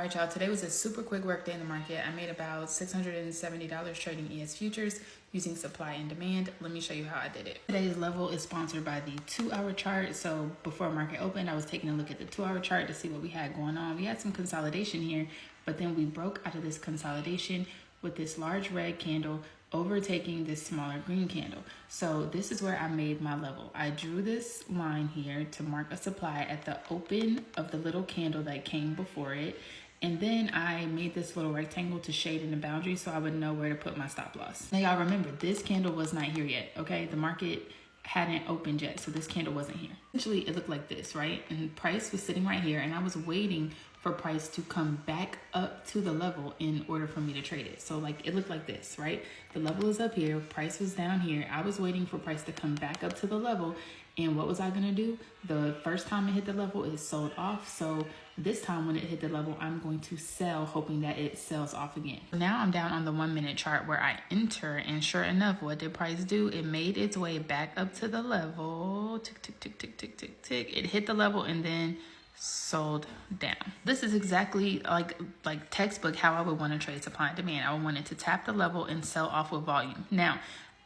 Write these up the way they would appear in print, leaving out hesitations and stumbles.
right, y'all, today was a super quick work day in the market. I made about $670 trading ES futures using supply and demand. Let me show you how I did it. Today's level is sponsored by the 2-hour chart. So before market opened, I was taking a look at the 2-hour chart to see what we had going on. We had some consolidation here, but then we broke out of this consolidation with this large red candle overtaking this smaller green candle. So this is where I made my level. I drew this line here to mark a supply at the open of the little candle that came before it. And then I made this little rectangle to shade in the boundary so I would know where to put my stop loss. Now y'all remember, this candle was not here yet, okay? The market hadn't opened yet, so this candle wasn't here. Essentially, it looked like this, right? And price was sitting right here, and I was waiting for price to come back up to the level in order for me to trade it. So like, it looked like this, right? The level is up here, price was down here. I was waiting for price to come back up to the level. And what was I gonna do? The first time it hit the level, it sold off. So this time when it hit the level, I'm going to sell, hoping that it sells off again. Now I'm down on the 1-minute chart where I enter, and sure enough, what did price do? It made its way back up to the level. Tick, tick, tick, tick, tick, tick, tick. It hit the level and then sold down. This is exactly like textbook how I would want to trade supply and demand. I would want it to tap the level and sell off with volume. Now,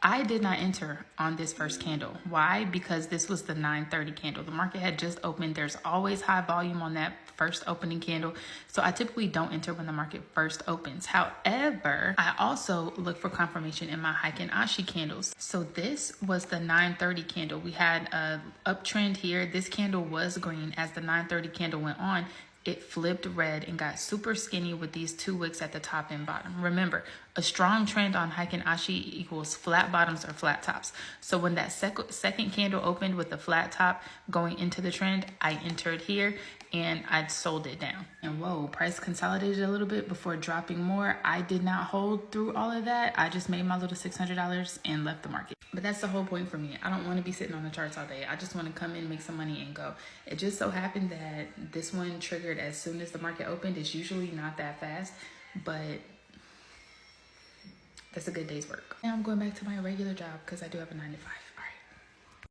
I did not enter on this first candle. Why? Because this was the 9:30 candle. The market had just opened. There's always high volume on that first opening candle. So I typically don't enter when the market first opens. However, I also look for confirmation in my Heiken Ashi candles. So this was the 9:30 candle. We had a uptrend here. This candle was green. As the 9:30 candle went on, it flipped red and got super skinny with these 2 wicks at the top and bottom. Remember, a strong trend on Heiken Ashi equals flat bottoms or flat tops. So when that second candle opened with the flat top going into the trend, I entered here and I sold it down. And whoa, price consolidated a little bit before dropping more. I did not hold through all of that. I just made my little $600 and left the market. But that's the whole point for me. I don't want to be sitting on the charts all day. I just want to come in, make some money and go. It just so happened that this one triggered as soon as the market opened. It's usually not that fast, but that's a good day's work. Now I'm going back to my regular job because I do have a 9 to 5.